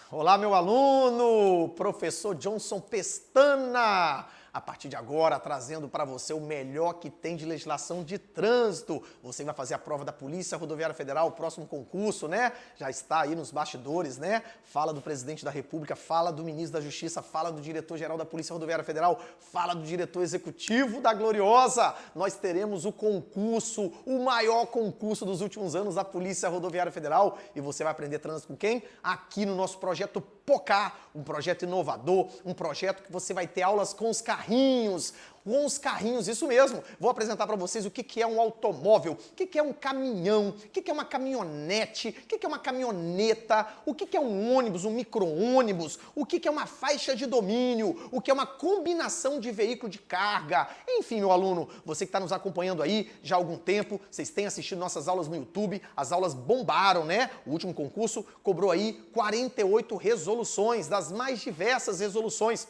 Olá, meu aluno, professor Johnson Pestana. A partir de agora, trazendo para você o melhor que tem de legislação de trânsito. Você vai fazer a prova da Polícia Rodoviária Federal, o próximo concurso, né? Já está aí nos bastidores, né? Fala do presidente da República, fala do ministro da Justiça, fala do diretor-geral da Polícia Rodoviária Federal, fala do diretor executivo da Gloriosa. Nós teremos o concurso, o maior concurso dos últimos anos da Polícia Rodoviária Federal. E você vai aprender trânsito com quem? Aqui no nosso projeto POCA, um projeto inovador, um projeto que você vai ter aulas com os carrinhos, isso mesmo. Vou apresentar para vocês o que é um automóvel, o que é um caminhão, o que é uma caminhonete, o que é uma caminhoneta, o que é um ônibus, um micro-ônibus, o que é uma faixa de domínio, o que é uma combinação de veículo de carga. Enfim, meu aluno, você que está nos acompanhando aí já há algum tempo, vocês têm assistido nossas aulas no YouTube, as aulas bombaram, né? O último concurso cobrou aí 48 resoluções, das mais diversas resoluções.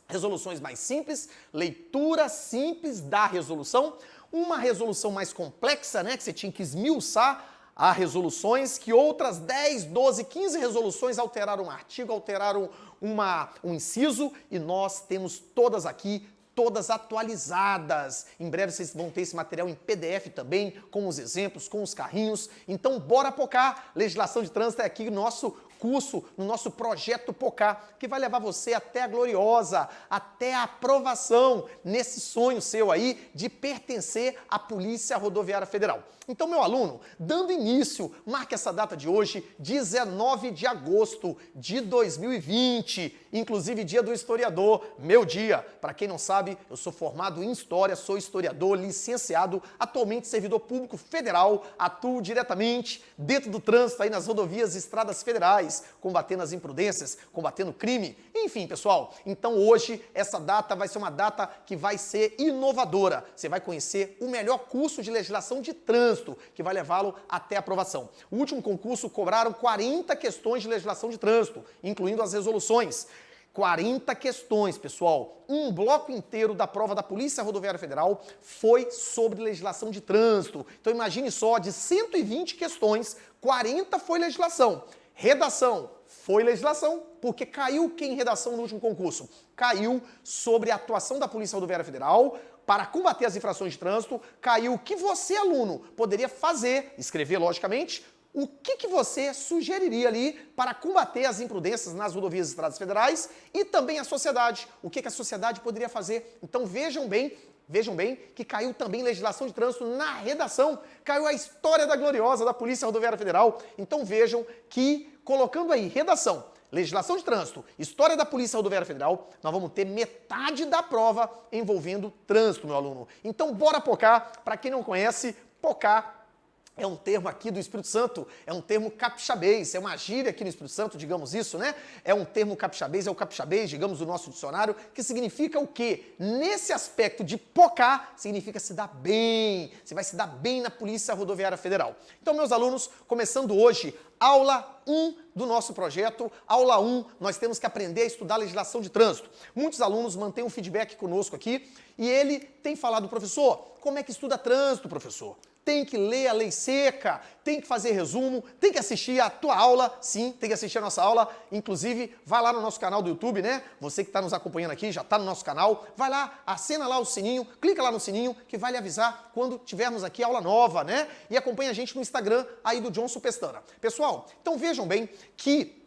Resoluções mais simples, leitura simples da resolução, uma resolução mais complexa, né, que você tinha que esmiuçar a resoluções, que outras 10, 12, 15 resoluções alteraram um artigo, alteraram um inciso, e nós temos todas aqui, todas atualizadas. Em breve vocês vão ter esse material em PDF também, com os exemplos, com os carrinhos. Então bora POCA! Legislação de trânsito é aqui no nosso curso, no nosso projeto POCA, que vai levar você até a Gloriosa, até a aprovação nesse sonho seu aí de pertencer à Polícia Rodoviária Federal. Então, meu aluno, dando início, marque essa data de hoje, 19 de agosto de 2020, inclusive dia do historiador, meu dia. Para quem não sabe, eu sou formado em História, sou historiador, licenciado, atualmente servidor público federal, atuo diretamente dentro do trânsito aí nas rodovias e estradas federais, combatendo as imprudências, combatendo o crime, enfim, pessoal. Então hoje, essa data vai ser uma data que vai ser inovadora. Você vai conhecer o melhor curso de legislação de trânsito, que vai levá-lo até a aprovação. O último concurso cobraram 40 questões de legislação de trânsito, incluindo as resoluções. 40 questões, pessoal. Um bloco inteiro da prova da Polícia Rodoviária Federal foi sobre legislação de trânsito. Então imagine só, de 120 questões, 40 foi legislação. Redação foi legislação, porque caiu quem em redação no último concurso? Caiu sobre a atuação da Polícia Rodoviária Federal para combater as infrações de trânsito, caiu o que você, aluno, poderia fazer, escrever logicamente, o que você sugeriria ali para combater as imprudências nas rodovias e estradas federais e também a sociedade, o que a sociedade poderia fazer. Então vejam bem que caiu também legislação de trânsito na redação, caiu a história da Gloriosa da Polícia Rodoviária Federal. Então vejam que, colocando aí redação, legislação de trânsito, história da Polícia Rodoviária Federal, nós vamos ter metade da prova envolvendo trânsito, meu aluno. Então bora POCA. Para quem não conhece, POCA é um termo aqui do Espírito Santo, é um termo capixabês, é uma gíria aqui no Espírito Santo, digamos isso, né? É um termo capixabês, é o capixabês, digamos, do nosso dicionário, que significa o quê? Nesse aspecto de POCA, significa se dar bem, você vai se dar bem na Polícia Rodoviária Federal. Então, meus alunos, começando hoje, aula 1 do nosso projeto. Aula 1, nós temos que aprender a estudar legislação de trânsito. Muitos alunos mantêm um feedback conosco aqui e ele tem falado, professor, como é que estuda trânsito, professor? Tem que ler a lei seca, tem que fazer resumo, tem que assistir a tua aula, sim, tem que assistir a nossa aula, inclusive vai lá no nosso canal do YouTube, né? Você que está nos acompanhando aqui, já está no nosso canal, vai lá, acena lá o sininho, clica lá no sininho que vai lhe avisar quando tivermos aqui aula nova, né? E acompanha a gente no Instagram aí do Johnson Pestana. Pessoal, então vejam bem que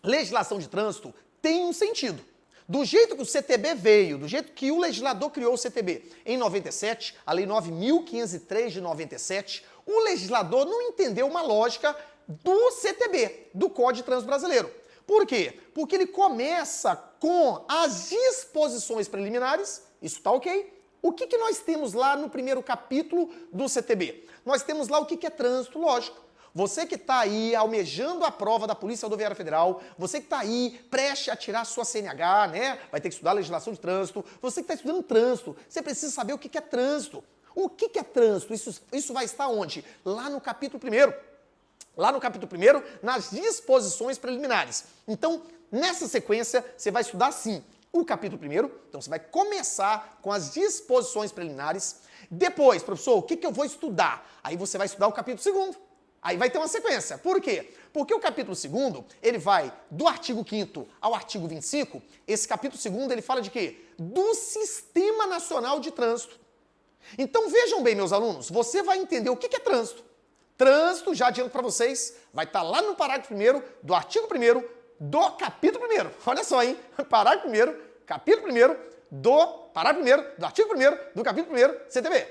legislação de trânsito tem um sentido. Do jeito que o CTB veio, do jeito que o legislador criou o CTB em 97, a Lei 9.503 de 97, o legislador não entendeu uma lógica do CTB, do Código de Trânsito Brasileiro. Por quê? Porque ele começa com as disposições preliminares, isso tá ok? O que nós temos lá no primeiro capítulo do CTB? Nós temos lá o que é trânsito, lógico. Você que está aí almejando a prova da Polícia Rodoviária Federal, você que está aí prestes a tirar sua CNH, né? Vai ter que estudar legislação de trânsito. Você que está estudando trânsito, você precisa saber o que é trânsito. O que é trânsito? Isso vai estar onde? Lá no capítulo 1º. Lá no capítulo 1º, nas disposições preliminares. Então, nessa sequência, você vai estudar sim o capítulo 1º. Então, você vai começar com as disposições preliminares. Depois, professor, o que eu vou estudar? Aí você vai estudar o capítulo 2º. Aí vai ter uma sequência. Por quê? Porque o capítulo 2º, ele vai do artigo 5º ao artigo 25. Esse capítulo 2º, ele fala de quê? Do Sistema Nacional de Trânsito. Então vejam bem, meus alunos, você vai entender o que é trânsito. Trânsito, já adianto para vocês, vai estar lá no parágrafo 1º do artigo 1º do capítulo 1º. Olha só, hein? Parágrafo 1º, capítulo 1º do parágrafo 1º do artigo 1º do capítulo 1º CTB.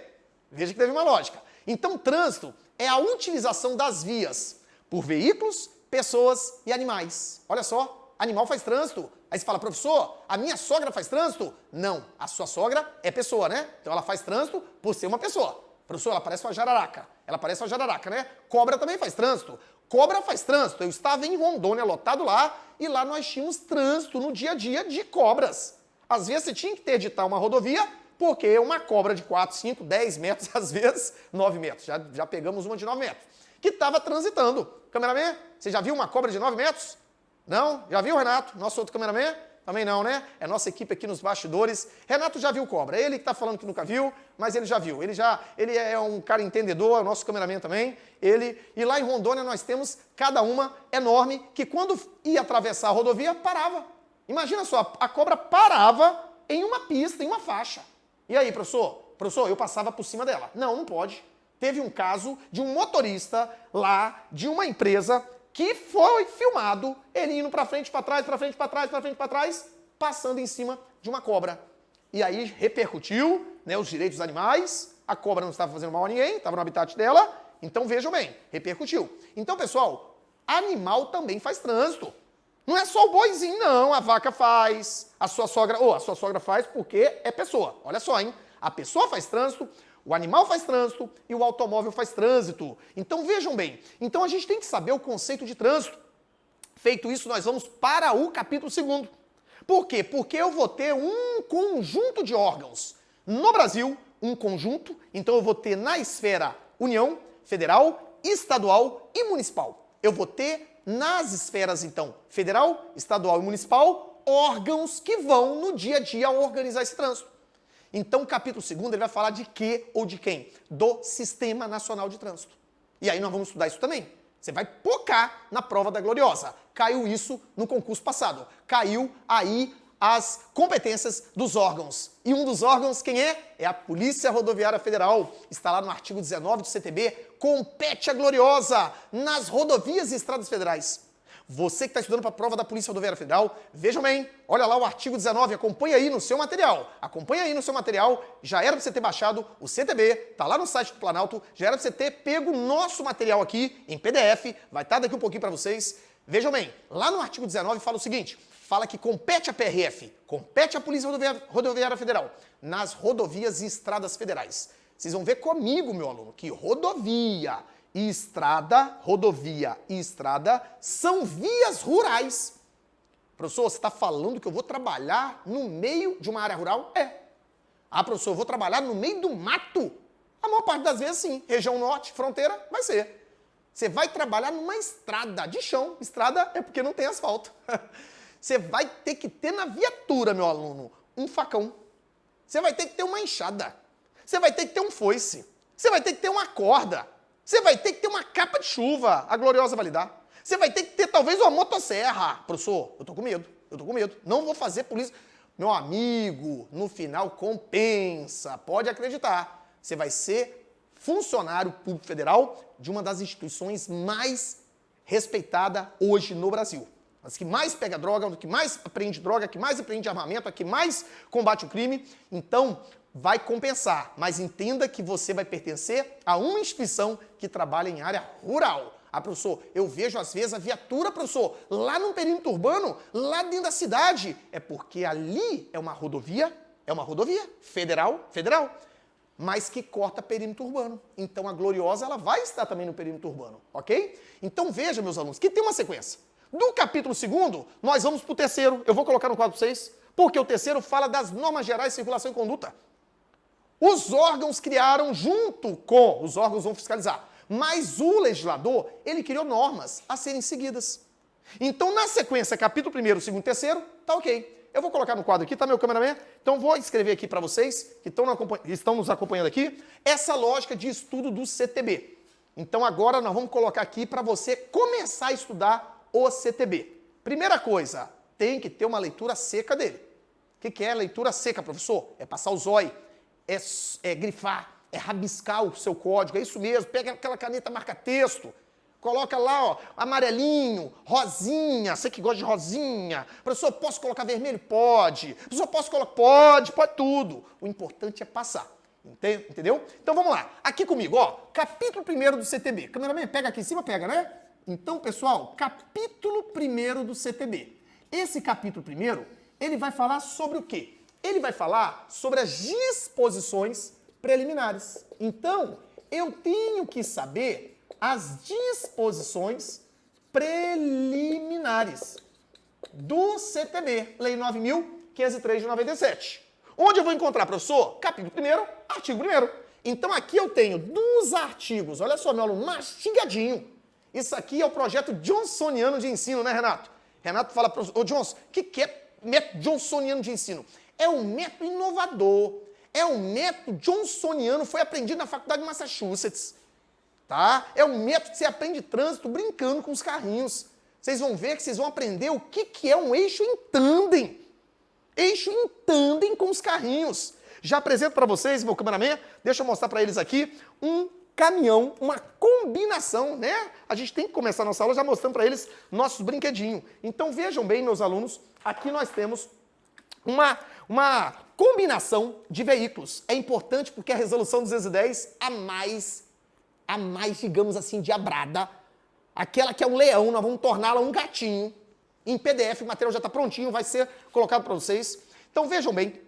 Veja que teve uma lógica. Então, trânsito é a utilização das vias por veículos, pessoas e animais. Olha só, animal faz trânsito. Aí você fala, professor, a minha sogra faz trânsito? Não, a sua sogra é pessoa, né? Então ela faz trânsito por ser uma pessoa. Professor, ela parece uma jararaca. Ela parece uma jararaca, né? Cobra também faz trânsito. Cobra faz trânsito. Eu estava em Rondônia, lotado lá, e lá nós tínhamos trânsito no dia a dia de cobras. Às vezes você tinha que interditar uma rodovia, porque uma cobra de 4, 5, 10 metros, às vezes 9 metros, já pegamos uma de 9 metros, que estava transitando. Cameraman, você já viu uma cobra de 9 metros? Não? Já viu, Renato? Nosso outro cameraman? Também não, né? É nossa equipe aqui nos bastidores. Renato já viu cobra. Ele que está falando que nunca viu, mas ele já viu. Ele é um cara entendedor, é o nosso cameraman também. E lá em Rondônia nós temos cada uma enorme que quando ia atravessar a rodovia, parava. Imagina só, a cobra parava em uma pista, em uma faixa. E aí, professor? Professor, eu passava por cima dela. Não, não pode. Teve um caso de um motorista lá de uma empresa que foi filmado, ele indo pra frente, pra trás, pra frente, pra trás, pra frente, pra trás, passando em cima de uma cobra. E aí repercutiu, né, os direitos dos animais, a cobra não estava fazendo mal a ninguém, estava no habitat dela, então vejam bem, repercutiu. Então, pessoal, animal também faz trânsito. Não é só o boizinho, não, a vaca faz, a sua sogra faz porque é pessoa. Olha só, hein? A pessoa faz trânsito, o animal faz trânsito e o automóvel faz trânsito. Então vejam bem, então a gente tem que saber o conceito de trânsito. Feito isso, nós vamos para o capítulo 2º. Por quê? Porque eu vou ter um conjunto de órgãos. No Brasil, um conjunto, então eu vou ter na esfera União, Federal, Estadual e Municipal. Eu vou ter nas esferas, então, Federal, Estadual e Municipal, órgãos que vão no dia a dia organizar esse trânsito. Então, o capítulo 2º, ele vai falar de quê ou de quem? Do Sistema Nacional de Trânsito. E aí nós vamos estudar isso também. Você vai focar na prova da Gloriosa. Caiu isso no concurso passado. Caiu aí as competências dos órgãos. E um dos órgãos, quem é? É a Polícia Rodoviária Federal. Está lá no artigo 19 do CTB. Compete a Gloriosa nas rodovias e estradas federais. Você que está estudando para a prova da Polícia Rodoviária Federal, vejam bem, olha lá o artigo 19, acompanha aí no seu material. Acompanha aí no seu material, já era para você ter baixado o CTB, tá lá no site do Planalto, já era para você ter pego o nosso material aqui em PDF, vai estar daqui um pouquinho para vocês. Vejam bem, lá no artigo 19 fala o seguinte, fala que compete a PRF, compete a Polícia Rodoviária Federal nas rodovias e estradas federais. Vocês vão ver comigo, meu aluno, que rodovia e estrada são vias rurais. Professor, você está falando que eu vou trabalhar no meio de uma área rural? É. Ah, professor, eu vou trabalhar no meio do mato? A maior parte das vezes, sim. Região norte, fronteira, vai ser. Você vai trabalhar numa estrada de chão. Estrada é porque não tem asfalto. Você vai ter que ter na viatura, meu aluno, um facão. Você vai ter que ter uma enxada. Você vai ter que ter um foice. Você vai ter que ter uma corda. Você vai ter que ter uma capa de chuva, a Gloriosa vai lhe dar. Você vai ter que ter talvez uma motosserra. Professor, eu tô com medo, Não vou fazer polícia. Meu amigo, no final compensa, pode acreditar. Você vai ser funcionário público federal de uma das instituições mais respeitada hoje no Brasil. As que mais pega droga, que mais apreende droga, que mais apreende armamento, a que mais combate o crime. Então, vai compensar, mas entenda que você vai pertencer a uma instituição que trabalha em área rural. Ah, professor, eu vejo às vezes a viatura, professor, lá no perímetro urbano, lá dentro da cidade. É porque ali é uma rodovia federal, mas que corta perímetro urbano. Então a Gloriosa, ela vai estar também no perímetro urbano, ok? Então veja, meus alunos, que tem uma sequência. Do capítulo 2º, nós vamos para o terceiro. Eu vou colocar no quadro para vocês, porque o terceiro fala das normas gerais de circulação e conduta. Os órgãos criaram junto com, os órgãos vão fiscalizar, mas o legislador, ele criou normas a serem seguidas. Então, na sequência, capítulo 1º, 2º e 3º, tá ok. Eu vou colocar no quadro aqui, tá, meu cameraman? Então, vou escrever aqui para vocês, que estão nos acompanhando aqui, essa lógica de estudo do CTB. Então agora nós vamos colocar aqui para você começar a estudar o CTB. Primeira coisa, tem que ter uma leitura seca dele. O que é leitura seca, professor? É passar o zóio, é grifar, é rabiscar o seu código, é isso mesmo. Pega aquela caneta marca-texto, coloca lá, ó, amarelinho, rosinha, você que gosta de rosinha. Professor, posso colocar vermelho? Pode. Professor, posso colocar? Pode tudo. O importante é passar. Entendeu? Então vamos lá. Aqui comigo, ó, capítulo 1º do CTB. Cameraman, pega aqui em cima, pega, né? Então, pessoal, capítulo 1º do CTB. Esse capítulo 1º, ele vai falar sobre o quê? Ele vai falar sobre as disposições preliminares. Então, eu tenho que saber as disposições preliminares do CTB, Lei 9.503 de 97. Onde eu vou encontrar, professor? Capítulo 1º, artigo 1º. Então aqui eu tenho dos artigos, olha só, meu aluno, mastigadinho. Isso aqui é o projeto johnsoniano de ensino, né, Renato? Renato fala, ô Johnson, o que é método johnsoniano de ensino? É um método inovador, é um método johnsoniano, foi aprendido na Faculdade de Massachusetts, tá? É um método que você aprende trânsito brincando com os carrinhos. Vocês vão ver que vocês vão aprender o que é um eixo em tandem. Eixo em tandem com os carrinhos. Já apresento para vocês, meu cameraman, deixa eu mostrar para eles aqui, um caminhão, uma combinação, né? A gente tem que começar a nossa aula já mostrando para eles nossos brinquedinhos. Então vejam bem, meus alunos, aqui nós temos uma combinação de veículos. É importante porque a resolução 210, a mais, digamos assim, diabrada, aquela que é um leão, nós vamos torná-la um gatinho. Em PDF, o material já está prontinho, vai ser colocado para vocês. Então vejam bem,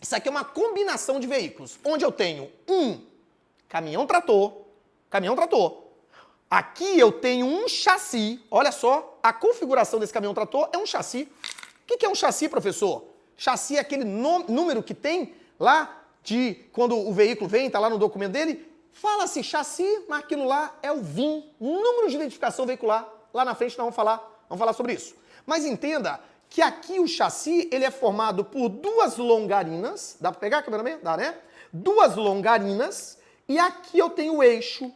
isso aqui é uma combinação de veículos, onde eu tenho um caminhão-trator. Aqui eu tenho um chassi, olha só, a configuração desse caminhão-trator é um chassi. O que é um chassi, professor? Chassi é aquele número que tem lá de quando o veículo vem, está lá no documento dele, fala-se chassi, mas aquilo lá é o VIN, número de identificação veicular. Lá na frente nós vamos falar sobre isso. Mas entenda que aqui o chassi, ele é formado por duas longarinas, dá para pegar, cameraman? Dá, né? Duas longarinas, e aqui eu tenho o eixo.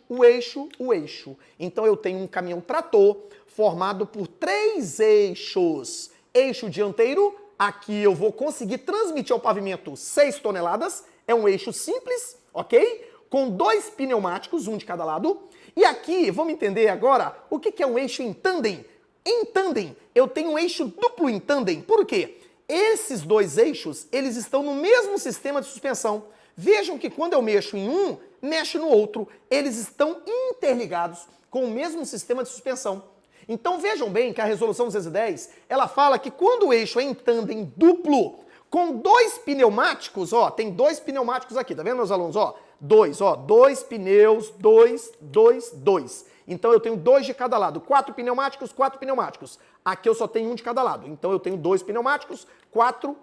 Então eu tenho um caminhão-trator formado por 3 eixos. Eixo dianteiro, aqui eu vou conseguir transmitir ao pavimento 6 toneladas, é um eixo simples, ok? Com 2 pneumáticos, um de cada lado. E aqui, vamos entender agora, o que é um eixo em tandem? Em tandem, eu tenho um eixo duplo em tandem. Por quê? Esses 2 eixos, eles estão no mesmo sistema de suspensão. Vejam que quando eu mexo em um, mexo no outro. Eles estão interligados com o mesmo sistema de suspensão. Então vejam bem que a resolução 210, ela fala que quando o eixo é em tandem duplo, com 2 pneumáticos, ó, tem 2 pneumáticos aqui, tá vendo, meus alunos? Ó, 2 pneus, 2. Então eu tenho 2 de cada lado, 4 pneumáticos. Aqui eu só tenho um de cada lado, então eu tenho 2 pneumáticos, 4.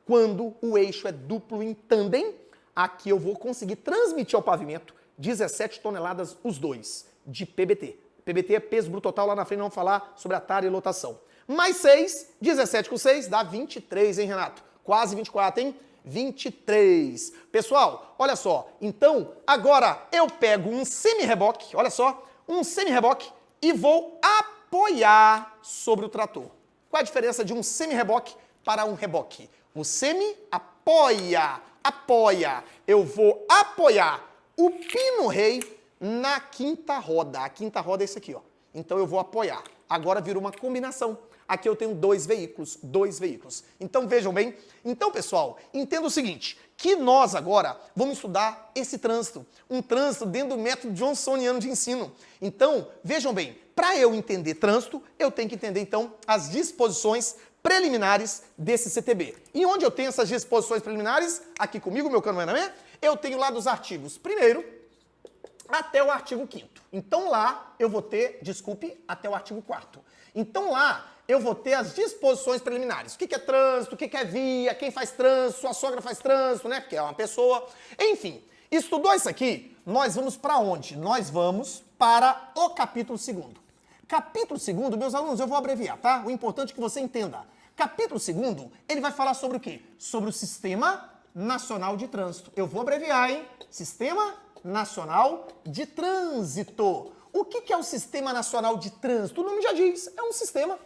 Quando o eixo é duplo em tandem, aqui eu vou conseguir transmitir ao pavimento 17 toneladas os dois de PBT. PBT é peso bruto total, lá na frente vamos falar sobre a tara e lotação. Mais 6, 17 com 6 dá 23, hein, Renato? Quase 24, hein? 23. Pessoal, olha só, então agora eu pego um semi-reboque, olha só, um semi-reboque e vou apoiar sobre o trator. Qual a diferença de um semi-reboque para um reboque? O semi apoia. Eu vou apoiar o pino-rei na quinta roda. A quinta roda é isso aqui, ó. Então eu vou apoiar. Agora vira uma combinação. Aqui eu tenho 2 veículos. Então vejam bem. Então, pessoal, entenda o seguinte, que nós agora vamos estudar esse trânsito. Um trânsito dentro do método johnsoniano de ensino. Então, vejam bem, para eu entender trânsito, eu tenho que entender, então, as disposições preliminares desse CTB. E onde eu tenho essas disposições preliminares? Aqui comigo, meu cameraman, eu tenho lá dos artigos 1º até o artigo 5º. Então lá eu vou ter, até o artigo 4º. Então lá eu vou ter as disposições preliminares. O que é trânsito, o que é via, quem faz trânsito, sua sogra faz trânsito, né? Porque é uma pessoa. Enfim, estudou isso aqui, nós vamos para onde? Nós vamos para o capítulo 2º. Capítulo 2º, meus alunos, eu vou abreviar, tá? O importante é que você entenda. Capítulo 2º, ele vai falar sobre o quê? Sobre o Sistema Nacional de Trânsito. Eu vou abreviar, hein? Sistema Nacional de Trânsito. O que é o Sistema Nacional de Trânsito? O nome já diz, é um sistema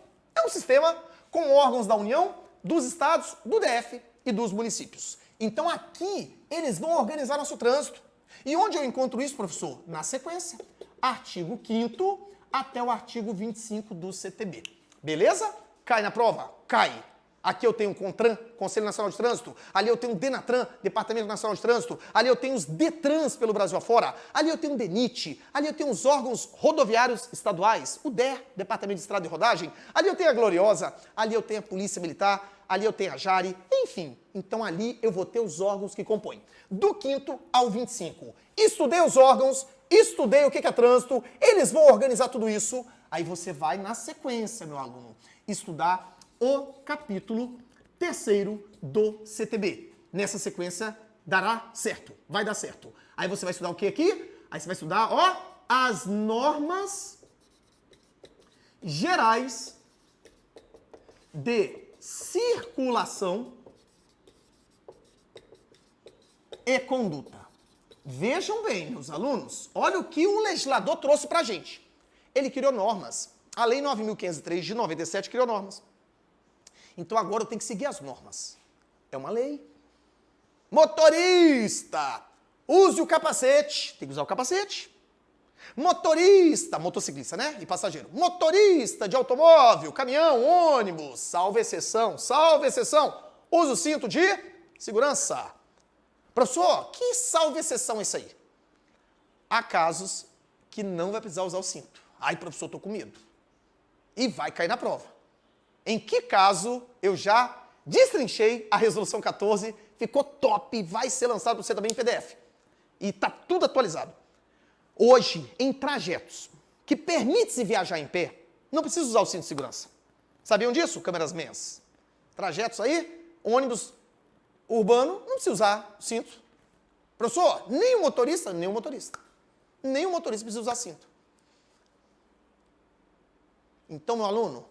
com órgãos da União, dos estados, do DF e dos municípios. Então aqui eles vão organizar nosso trânsito. E onde eu encontro isso, professor? Na sequência. Artigo 5º até o artigo 25 do CTB. Beleza? Cai na prova? Cai. Aqui eu tenho o CONTRAN, Conselho Nacional de Trânsito. Ali eu tenho o DENATRAN, Departamento Nacional de Trânsito. Ali eu tenho os DETRANS pelo Brasil afora. Ali eu tenho o DENIT. Ali eu tenho os órgãos rodoviários estaduais. O DER, Departamento de Estrada e Rodagem. Ali eu tenho a Gloriosa. Ali eu tenho a Polícia Militar. Ali eu tenho a JARE. Enfim, então ali eu vou ter os órgãos que compõem. Do 5º ao 25. Estudei os órgãos, estudei o que é trânsito. Eles vão organizar tudo isso. Aí você vai na sequência, meu aluno, estudar o capítulo 3º do CTB. Nessa sequência, dará certo, vai dar certo. Aí você vai estudar o que aqui? Aí você vai estudar, ó, as normas gerais de circulação e conduta. Vejam bem, meus alunos, olha o que o legislador trouxe pra gente. Ele criou normas. A Lei 9.503 de 97 criou normas. Então agora eu tenho que seguir as normas. É uma lei. Motorista, use o capacete. Tem que usar o capacete. Motorista, motociclista, né? E passageiro. Motorista de automóvel, caminhão, ônibus, salvo exceção, use o cinto de segurança. Professor, que salvo exceção é isso aí? Há casos que não vai precisar usar o cinto. Ai, professor, tô com medo. E vai cair na prova. Em que caso eu já destrinchei a resolução 14, ficou top, vai ser lançado para você também em PDF. E tá tudo atualizado. Hoje, em trajetos que permite-se viajar em pé, não precisa usar o cinto de segurança. Sabiam disso, câmeras mens? Trajetos aí, ônibus urbano, não precisa usar o cinto. Professor, nem o motorista precisa usar cinto. Então, meu aluno,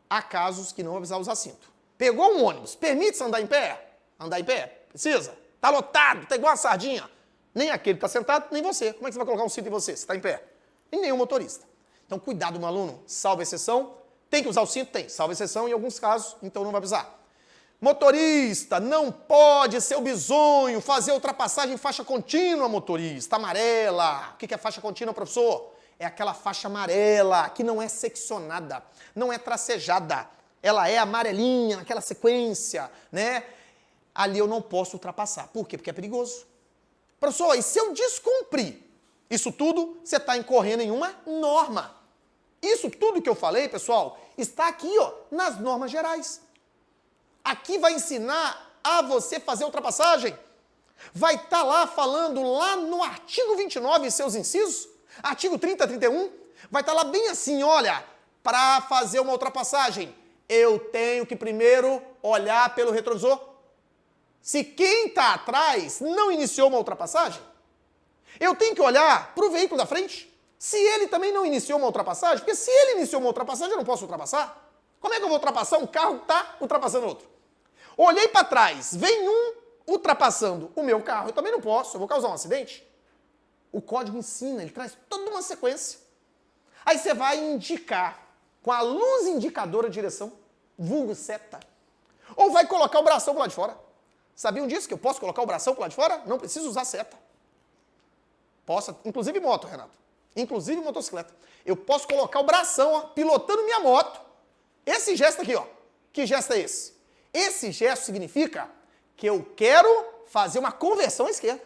há casos que não vai precisar usar cinto. Pegou um ônibus, permite-se andar em pé? Andar em pé? Precisa? Tá lotado, tá igual uma sardinha. Nem aquele que tá sentado, nem você. Como é que você vai colocar um cinto em você se tá em pé? E nem o motorista. Então, cuidado, meu aluno. Salvo exceção. Tem que usar o cinto? Tem. Salvo exceção em alguns casos, então não vai precisar. Motorista, não pode ser o bisonho fazer ultrapassagem em faixa contínua, motorista. Amarela. O que é faixa contínua, professor? É aquela faixa amarela que não é seccionada, não é tracejada. Ela é amarelinha, naquela sequência, né? Ali eu não posso ultrapassar. Por quê? Porque é perigoso. Professor, e se eu descumprir isso tudo, você está incorrendo em uma norma. Isso tudo que eu falei, pessoal, está aqui, ó, nas normas gerais. Aqui vai ensinar a você fazer ultrapassagem. Vai estar lá falando, lá no artigo 29, seus incisos, artigo 30, 31, vai estar lá bem assim, olha, para fazer uma ultrapassagem, eu tenho que primeiro olhar pelo retrovisor. Se quem está atrás não iniciou uma ultrapassagem, eu tenho que olhar para o veículo da frente. Se ele também não iniciou uma ultrapassagem, porque se ele iniciou uma ultrapassagem, eu não posso ultrapassar. Como é que eu vou ultrapassar um carro que está ultrapassando outro? Olhei para trás, vem um ultrapassando o meu carro, eu também não posso, eu vou causar um acidente. O código ensina, ele traz toda uma sequência. Aí você vai indicar com a luz indicadora de direção, vulgo seta, ou vai colocar o bração pro lado de fora. Sabiam disso, que eu posso colocar o bração pro lado de fora? Não preciso usar seta. Posso, inclusive moto, Renato. Inclusive motocicleta. Eu posso colocar o bração, ó, pilotando minha moto. Esse gesto aqui, ó. Que gesto é esse? Esse gesto significa que eu quero fazer uma conversão à esquerda.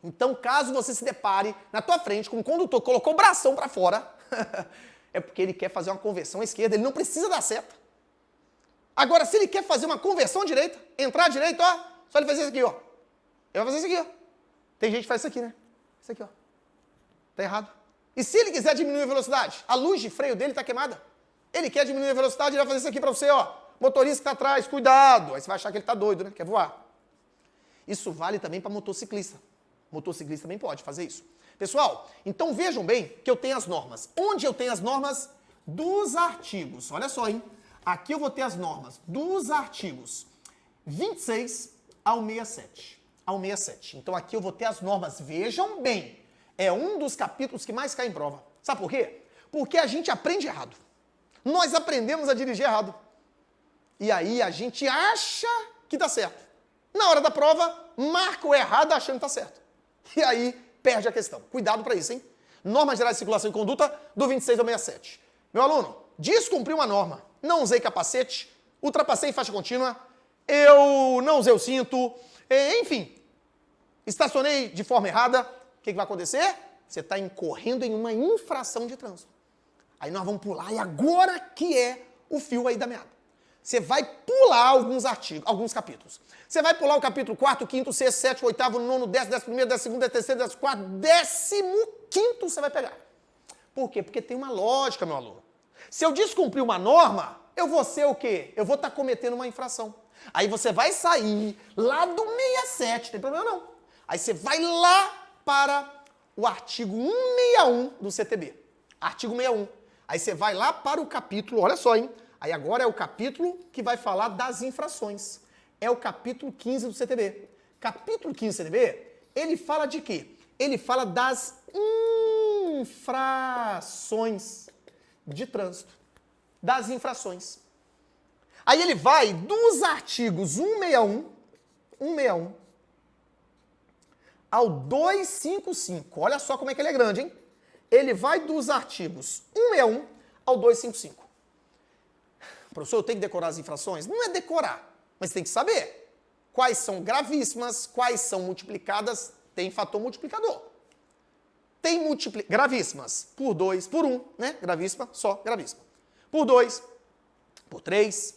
Então, caso você se depare na tua frente com um condutor que colocou o bração para fora, é porque ele quer fazer uma conversão à esquerda, ele não precisa da seta. Agora, se ele quer fazer uma conversão à direita, entrar à direita, ó, só ele fazer isso aqui, ó. Ele vai fazer isso aqui, ó. Tem gente que faz isso aqui, né? Isso aqui, ó. Tá errado. E se ele quiser diminuir a velocidade? A luz de freio dele tá queimada. Ele quer diminuir a velocidade, ele vai fazer isso aqui para você, ó. Motorista que tá atrás, cuidado. Aí você vai achar que ele tá doido, né? Quer voar. Isso vale também para motociclista. Motociclista também pode fazer isso. Pessoal, então vejam bem que eu tenho as normas. Onde eu tenho as normas? Dos artigos. Olha só, hein? Aqui eu vou ter as normas dos artigos 26 ao 67. ao 67. Então aqui eu vou ter as normas. Vejam bem, é um dos capítulos que mais cai em prova. Sabe por quê? Porque a gente aprende errado. Nós aprendemos a dirigir errado. E aí a gente acha que tá certo. Na hora da prova, marca o errado achando que tá certo. E aí perde a questão. Cuidado para isso, hein? Normas gerais de circulação e conduta do 26 ao 67. Meu aluno, descumpri uma norma. Não usei capacete, ultrapassei em faixa contínua, eu não usei o cinto, enfim, estacionei de forma errada. O que vai acontecer? Você está incorrendo em uma infração de trânsito. Aí nós vamos pular, e agora que é o fio aí da meada. Você vai pular alguns artigos, alguns capítulos. Você vai pular o capítulo 4º, 5º, 6º, 7º, 8º, 9º, 10º, 11º, 12º, 13º, 14º, 15º você vai pegar. Por quê? Porque tem uma lógica, meu aluno. Se eu descumprir uma norma, eu vou ser o quê? Eu vou estar cometendo uma infração. Aí você vai sair lá do 67, não tem problema não. Aí você vai lá para o artigo 161 do CTB. Artigo 61. Aí você vai lá para o capítulo, olha só, hein? Aí agora é o capítulo que vai falar das infrações. É o capítulo 15 do CTB. Capítulo 15 do CTB, ele fala de quê? Ele fala das infrações de trânsito. Das infrações. Aí ele vai dos artigos 161 ao 255. Olha só como é que ele é grande, hein? Ele vai dos artigos 161 ao 255. Professor, eu tenho que decorar as infrações? Não é decorar, mas tem que saber quais são gravíssimas, quais são multiplicadas, tem fator multiplicador. Tem gravíssimas por 2, por 1, né? Gravíssima, só gravíssima. Por 2, por 3,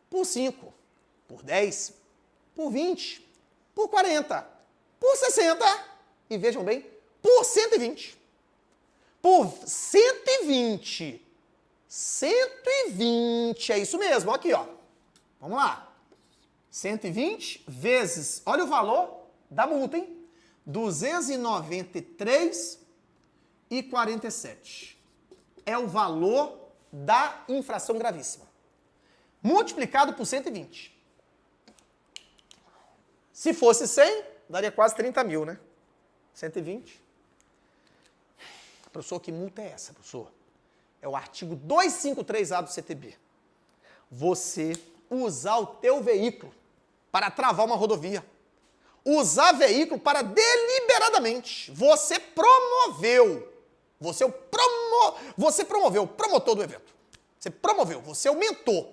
por 5, por 10, por 20, por 40, por 60 e vejam bem, por 120. Por 120. 120, é isso mesmo, aqui, ó. Vamos lá. 120 vezes, olha o valor da multa, hein? 293,47. É o valor da infração gravíssima. Multiplicado por 120. Se fosse 100, daria quase 30 mil, né? 120. Professor, que multa é essa, professor? É o artigo 253A do CTB. Você usar o teu veículo para travar uma rodovia. Usar veículo para deliberadamente. Você promoveu. Você promoveu o promotor do evento. Você promoveu, você é o mentor.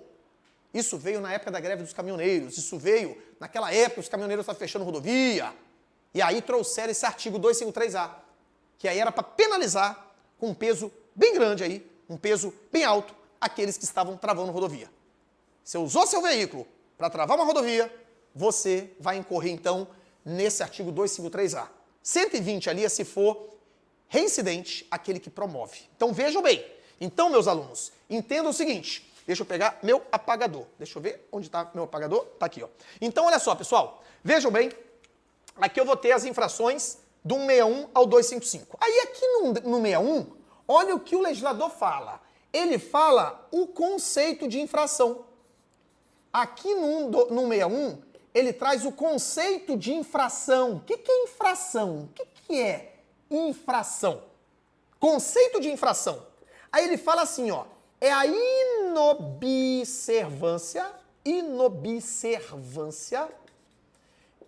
Isso veio na época da greve dos caminhoneiros. Isso veio naquela época os caminhoneiros estavam fechando rodovia. E aí trouxeram esse artigo 253A. Que aí era para penalizar com um peso bem grande aí, um peso bem alto, aqueles que estavam travando rodovia. Você usou seu veículo para travar uma rodovia, você vai incorrer, então, nesse artigo 253A. 120 ali é se for reincidente, aquele que promove. Então, vejam bem. Então, meus alunos, entendam o seguinte. Deixa eu pegar meu apagador. Deixa eu ver onde está meu apagador. Está aqui, ó. Então, olha só, pessoal. Vejam bem. Aqui eu vou ter as infrações do 161 ao 255. Aí, aqui no 61, olha o que o legislador fala. Ele fala o conceito de infração. Aqui no 61, ele traz o conceito de infração. O que é infração? O que é infração? Conceito de infração. Aí ele fala assim, ó, é a inobservância,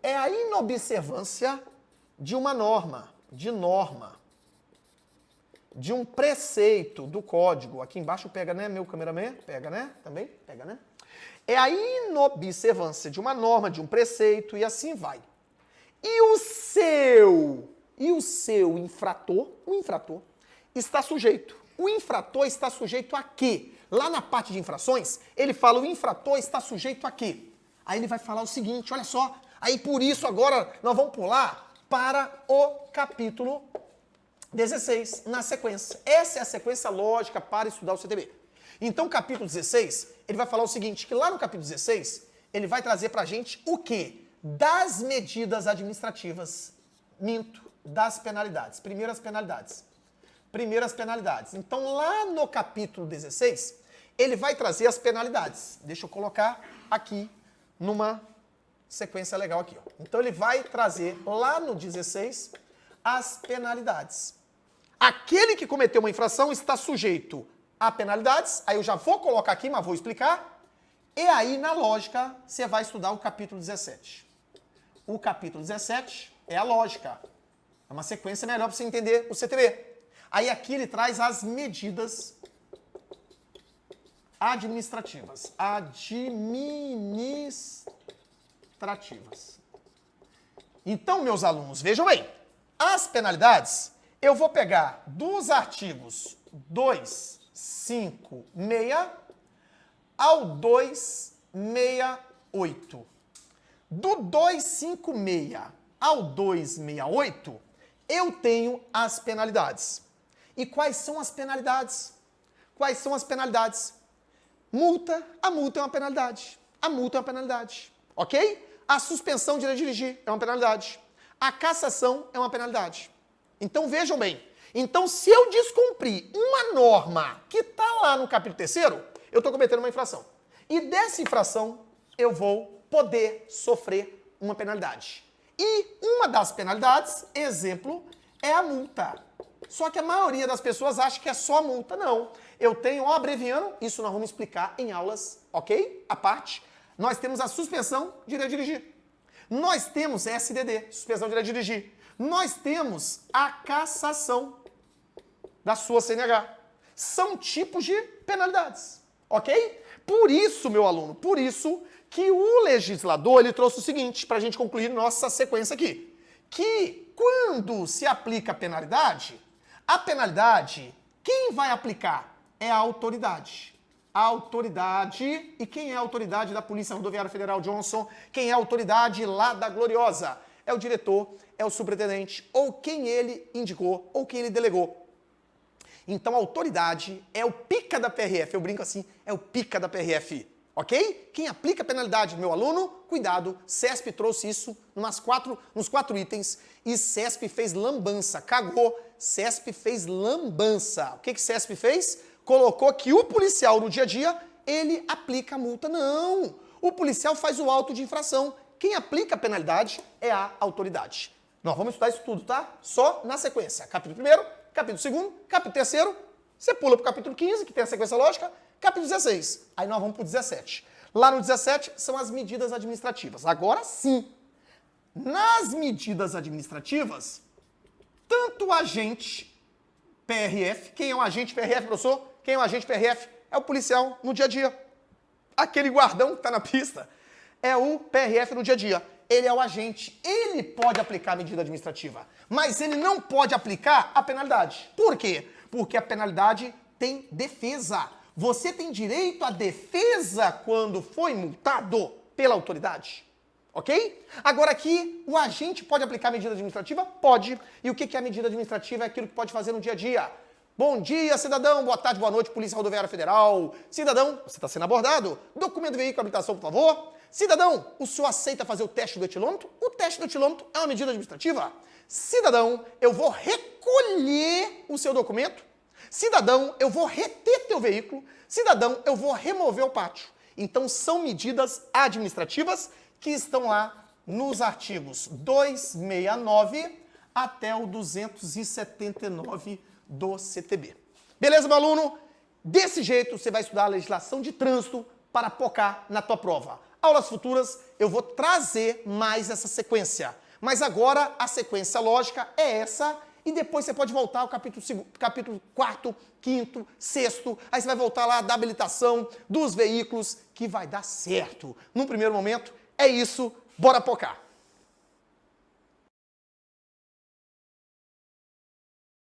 é a inobservância de uma norma, de um preceito do código. Aqui embaixo pega, né, meu cameraman? Pega, né? Também? Pega, né? É a inobservância de uma norma, de um preceito, e assim vai. E o seu infrator, o infrator, está sujeito. O infrator está sujeito a quê? Lá na parte de infrações, ele fala o infrator está sujeito a quê? Aí ele vai falar o seguinte, olha só. Aí por isso agora nós vamos pular para o capítulo 16, na sequência. Essa é a sequência lógica para estudar o CTB. Então, capítulo 16, ele vai falar o seguinte, que lá no capítulo 16, ele vai trazer pra gente o quê? Das medidas administrativas, das penalidades, primeiras penalidades. Então, lá no capítulo 16, ele vai trazer as penalidades. Deixa eu colocar aqui numa sequência legal aqui, ó. Então ele vai trazer lá no 16 as penalidades. Aquele que cometeu uma infração está sujeito a penalidades, aí eu já vou colocar aqui, mas vou explicar. E aí, na lógica, você vai estudar o capítulo 17. O capítulo 17 é a lógica. É uma sequência melhor para você entender o CTB. Aí aqui ele traz as medidas administrativas. Então, meus alunos, vejam bem. As penalidades, eu vou pegar dos artigos 256 ao 268. Do 256 ao 268, eu tenho as penalidades. E quais são as penalidades? Quais são as penalidades? Multa, a multa é uma penalidade. A multa é uma penalidade, ok? A suspensão de direito de dirigir é uma penalidade. A cassação é uma penalidade. Então vejam bem. Então se eu descumprir uma norma que está lá no capítulo 3º, eu estou cometendo uma infração. E dessa infração eu vou poder sofrer uma penalidade. E uma das penalidades, exemplo, é a multa. Só que a maioria das pessoas acha que é só a multa. Não. Eu tenho, ó, abreviando, isso nós vamos explicar em aulas, ok? A parte. Nós temos a suspensão de direito de dirigir. Nós temos SDD, suspensão de direito de dirigir. Nós temos a cassação da sua CNH. São tipos de penalidades, ok? Por isso, meu aluno, por isso que o legislador ele trouxe o seguinte, para a gente concluir nossa sequência aqui. Que quando se aplica a penalidade, quem vai aplicar? É a autoridade. A autoridade, e quem é a autoridade da Polícia Rodoviária Federal, Johnson? Quem é a autoridade lá da Gloriosa? É o diretor, é o superintendente, ou quem ele indicou, ou quem ele delegou. Então a autoridade é o pica da PRF, eu brinco assim, é o pica da PRF, ok? Quem aplica a penalidade, meu aluno, cuidado, CESP trouxe isso nos 4 itens e CESP fez lambança, cagou, CESP fez lambança. O que CESP fez? Colocou que o policial no dia a dia, ele aplica a multa. Não! O policial faz o auto de infração. Quem aplica a penalidade é a autoridade. Nós vamos estudar isso tudo, tá? Só na sequência. Capítulo 1º, capítulo 2º, capítulo 3º, você pula para o capítulo 15, que tem a sequência lógica, capítulo 16. Aí nós vamos para o 17. Lá no 17 são as medidas administrativas. Agora sim, nas medidas administrativas, tanto o agente PRF, quem é o agente PRF, professor? Quem é o agente PRF? É o policial no dia a dia. Aquele guardão que está na pista é o PRF no dia a dia. Ele é o agente. Ele pode aplicar a medida administrativa, mas ele não pode aplicar a penalidade. Por quê? Porque a penalidade tem defesa. Você tem direito à defesa quando foi multado pela autoridade. Ok? Agora aqui, o agente pode aplicar a medida administrativa? Pode. E o que é a medida administrativa? É aquilo que pode fazer no dia a dia. Bom dia, cidadão. Boa tarde, boa noite, Polícia Rodoviária Federal. Cidadão, você está sendo abordado. Documento do veículo, habilitação, por favor. Cidadão, o senhor aceita fazer o teste do etilômetro? O teste do etilômetro é uma medida administrativa. Cidadão, eu vou recolher o seu documento. Cidadão, eu vou reter teu veículo. Cidadão, eu vou remover o pátio. Então, são medidas administrativas que estão lá nos artigos 269 até o 279 do CTB. Beleza, meu aluno? Desse jeito, você vai estudar a legislação de trânsito para focar na tua prova. Aulas futuras, eu vou trazer mais essa sequência. Mas agora, a sequência lógica é essa, e depois você pode voltar ao capítulo 4º, 5º, 6º, aí você vai voltar lá da habilitação dos veículos, que vai dar certo. Num primeiro momento, é isso, bora focar.